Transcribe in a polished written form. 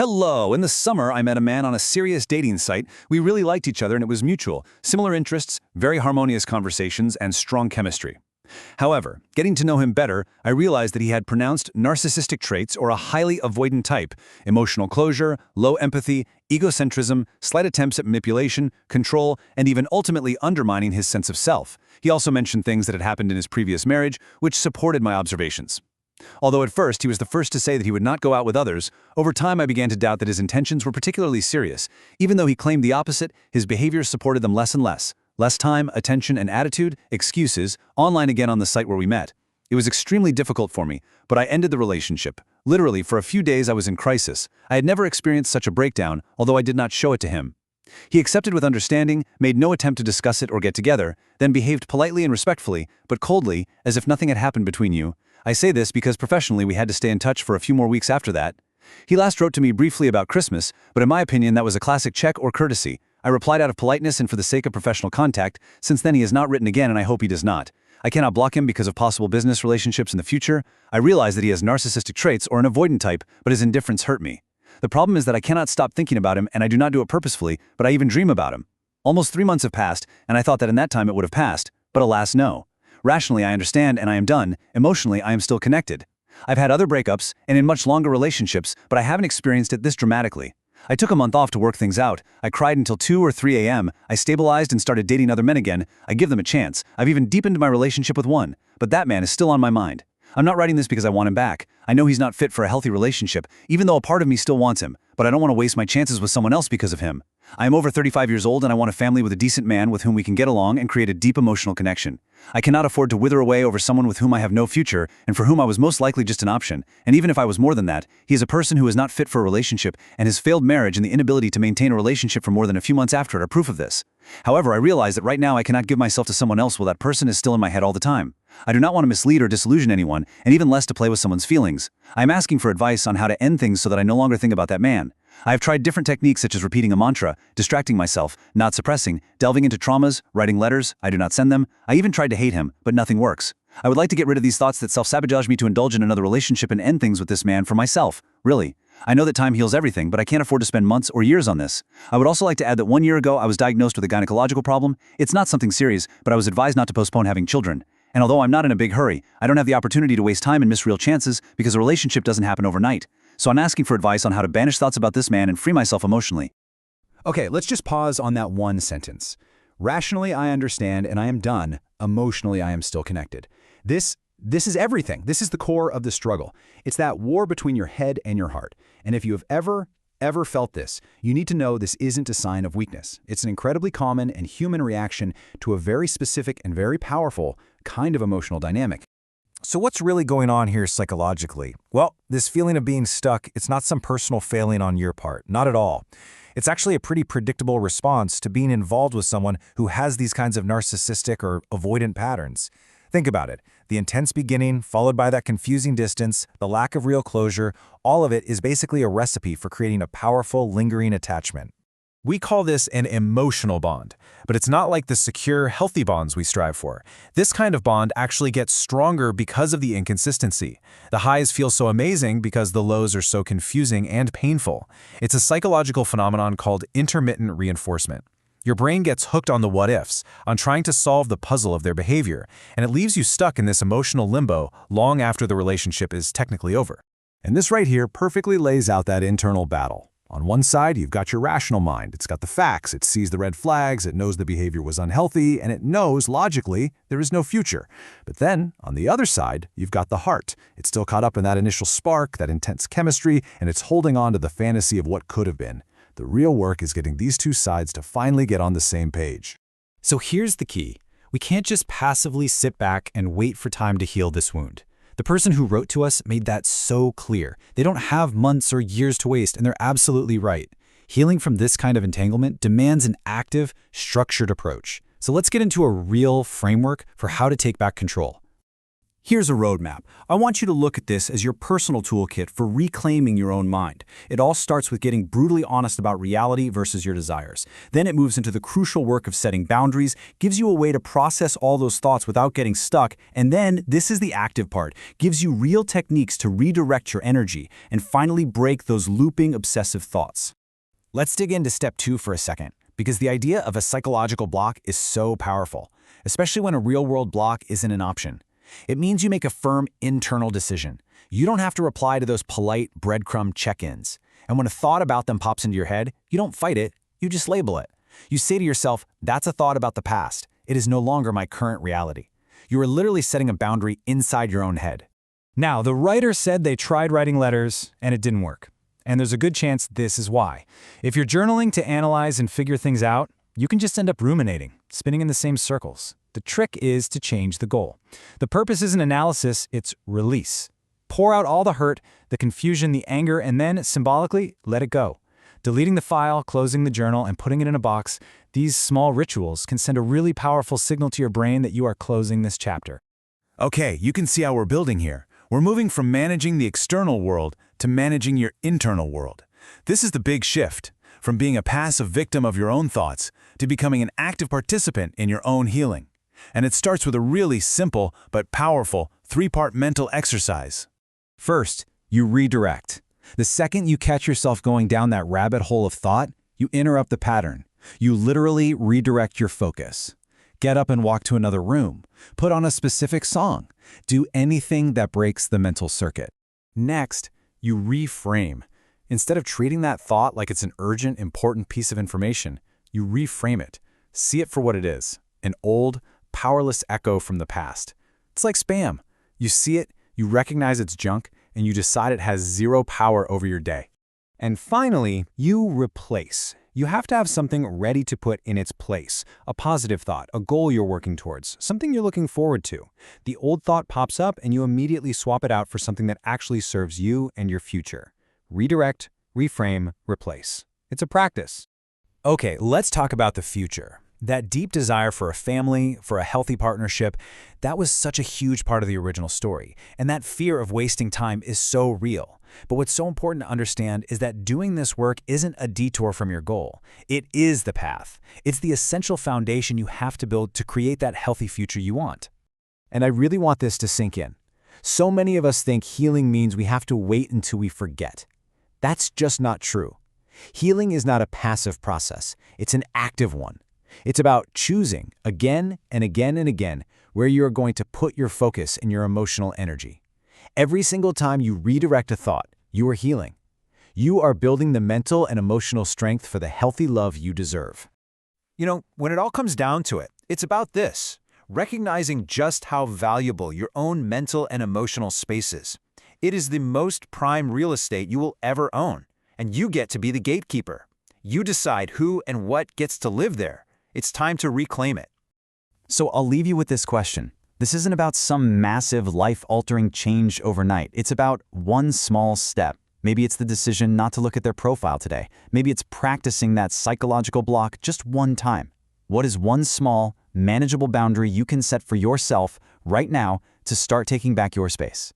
Hello! In the summer, I met a man on a serious dating site. We really liked each other and it was mutual. Similar interests, very harmonious conversations, and strong chemistry. However, getting to know him better, I realized that he had pronounced narcissistic traits or a highly avoidant type, emotional closure, low empathy, egocentrism, slight attempts at manipulation, control, and even ultimately undermining his sense of self. He also mentioned things that had happened in his previous marriage, which supported my observations. Although at first he was the first to say that he would not go out with others, over time I began to doubt that his intentions were particularly serious. Even though he claimed the opposite, his behavior supported them less and less. Less time, attention, and attitude, excuses, online again on the site where we met. It was extremely difficult for me, but I ended the relationship. Literally, for a few days I was in crisis. I had never experienced such a breakdown, although I did not show it to him. He accepted with understanding, made no attempt to discuss it or get together, then behaved politely and respectfully, but coldly, as if nothing had happened between you. I say this because professionally we had to stay in touch for a few more weeks after that. He last wrote to me briefly about Christmas, but in my opinion that was a classic check or courtesy. I replied out of politeness and for the sake of professional contact. Since then he has not written again and I hope he does not. I cannot block him because of possible business relationships in the future. I realize that he has narcissistic traits or an avoidant type, but his indifference hurt me. The problem is that I cannot stop thinking about him and I do not do it purposefully, but I even dream about him. Almost 3 months have passed and I thought that in that time it would have passed, but alas no. Rationally I understand and I am done, emotionally I am still connected. I've had other breakups and in much longer relationships, but I haven't experienced it this dramatically. I took a month off to work things out. I cried until 2 or 3 a.m. I stabilized and started dating other men again. I give them a chance. I've even deepened my relationship with one, but that man is still on my mind. I'm not writing this because I want him back. I know he's not fit for a healthy relationship, even though a part of me still wants him, but I don't want to waste my chances with someone else because of him. I am over 35 years old and I want a family with a decent man with whom we can get along and create a deep emotional connection. I cannot afford to wither away over someone with whom I have no future and for whom I was most likely just an option. And even if I was more than that, he is a person who is not fit for a relationship, and his failed marriage and the inability to maintain a relationship for more than a few months after it are proof of this. However, I realize that right now I cannot give myself to someone else while that person is still in my head all the time. I do not want to mislead or disillusion anyone, and even less to play with someone's feelings. I am asking for advice on how to end things so that I no longer think about that man. I have tried different techniques such as repeating a mantra, distracting myself, not suppressing, delving into traumas, writing letters, I do not send them. I even tried to hate him, but nothing works. I would like to get rid of these thoughts that self-sabotage me to indulge in another relationship and end things with this man for myself, really. I know that time heals everything, but I can't afford to spend months or years on this. I would also like to add that 1 year ago I was diagnosed with a gynecological problem. It's not something serious, but I was advised not to postpone having children. And although I'm not in a big hurry, I don't have the opportunity to waste time and miss real chances because a relationship doesn't happen overnight. So I'm asking for advice on how to banish thoughts about this man and free myself emotionally. Okay, let's just pause on that one sentence. Rationally, I understand and I am done. Emotionally, I am still connected. This is everything. This is the core of the struggle. It's that war between your head and your heart. And if you have ever felt this, you need to know this isn't a sign of weakness. It's an incredibly common and human reaction to a very specific and very powerful kind of emotional dynamic. So what's really going on here psychologically? Well, this feeling of being stuck, it's not some personal failing on your part, not at all. It's actually a pretty predictable response to being involved with someone who has these kinds of narcissistic or avoidant patterns. Think about it. The intense beginning, followed by that confusing distance, the lack of real closure, all of it is basically a recipe for creating a powerful, lingering attachment. We call this an emotional bond, but it's not like the secure, healthy bonds we strive for. This kind of bond actually gets stronger because of the inconsistency. The highs feel so amazing because the lows are so confusing and painful. It's a psychological phenomenon called intermittent reinforcement. Your brain gets hooked on the what-ifs, on trying to solve the puzzle of their behavior, and it leaves you stuck in this emotional limbo long after the relationship is technically over. And this right here perfectly lays out that internal battle. On one side, you've got your rational mind. It's got the facts, it sees the red flags, it knows the behavior was unhealthy, and it knows, logically, there is no future. But then, on the other side, you've got the heart. It's still caught up in that initial spark, that intense chemistry, and it's holding on to the fantasy of what could have been. The real work is getting these two sides to finally get on the same page. So here's the key. We can't just passively sit back and wait for time to heal this wound. The person who wrote to us made that so clear. They don't have months or years to waste, and they're absolutely right. Healing from this kind of entanglement demands an active, structured approach. So let's get into a real framework for how to take back control. Here's a roadmap. I want you to look at this as your personal toolkit for reclaiming your own mind. It all starts with getting brutally honest about reality versus your desires. Then it moves into the crucial work of setting boundaries, gives you a way to process all those thoughts without getting stuck, and then, this is the active part, gives you real techniques to redirect your energy and finally break those looping obsessive thoughts. Let's dig into step 2 for a second, because the idea of a psychological block is so powerful, especially when a real-world block isn't an option. It means you make a firm internal decision. You don't have to reply to those polite breadcrumb check-ins. And when a thought about them pops into your head, you don't fight it, you just label it. You say to yourself, that's a thought about the past. It is no longer my current reality. You are literally setting a boundary inside your own head. Now, the writer said they tried writing letters and it didn't work. And there's a good chance this is why. If you're journaling to analyze and figure things out, you can just end up ruminating, spinning in the same circles. The trick is to change the goal. The purpose isn't analysis, it's release. Pour out all the hurt, the confusion, the anger, and then, symbolically, let it go. Deleting the file, closing the journal, and putting it in a box, these small rituals can send a really powerful signal to your brain that you are closing this chapter. Okay, you can see how we're building here. We're moving from managing the external world to managing your internal world. This is the big shift, from being a passive victim of your own thoughts to becoming an active participant in your own healing. And it starts with a really simple but powerful 3-part mental exercise. First, you redirect. The second you catch yourself going down that rabbit hole of thought, you interrupt the pattern. You literally redirect your focus. Get up and walk to another room. Put on a specific song. Do anything that breaks the mental circuit. Next, you reframe. Instead of treating that thought like it's an urgent, important piece of information, you reframe it. See it for what it is, an old, powerless echo from the past. It's like spam. You see it, you recognize it's junk, and you decide it has zero power over your day. And finally, you replace. You have to have something ready to put in its place, a positive thought, a goal you're working towards, something you're looking forward to. The old thought pops up and you immediately swap it out for something that actually serves you and your future. Redirect, reframe, replace. It's a practice. Okay, let's talk about the future. That deep desire for a family, for a healthy partnership, that was such a huge part of the original story. And that fear of wasting time is so real. But what's so important to understand is that doing this work isn't a detour from your goal. It is the path. It's the essential foundation you have to build to create that healthy future you want. And I really want this to sink in. So many of us think healing means we have to wait until we forget. That's just not true. Healing is not a passive process. It's an active one. It's about choosing again and again and again where you are going to put your focus and your emotional energy. Every single time you redirect a thought, you are healing. You are building the mental and emotional strength for the healthy love you deserve. You know, when it all comes down to it, it's about this, recognizing just how valuable your own mental and emotional space is. It is the most prime real estate you will ever own, and you get to be the gatekeeper. You decide who and what gets to live there. It's time to reclaim it. So I'll leave you with this question. This isn't about some massive life-altering change overnight. It's about one small step. Maybe it's the decision not to look at their profile today. Maybe it's practicing that psychological block just one time. What is one small, manageable boundary you can set for yourself right now to start taking back your space?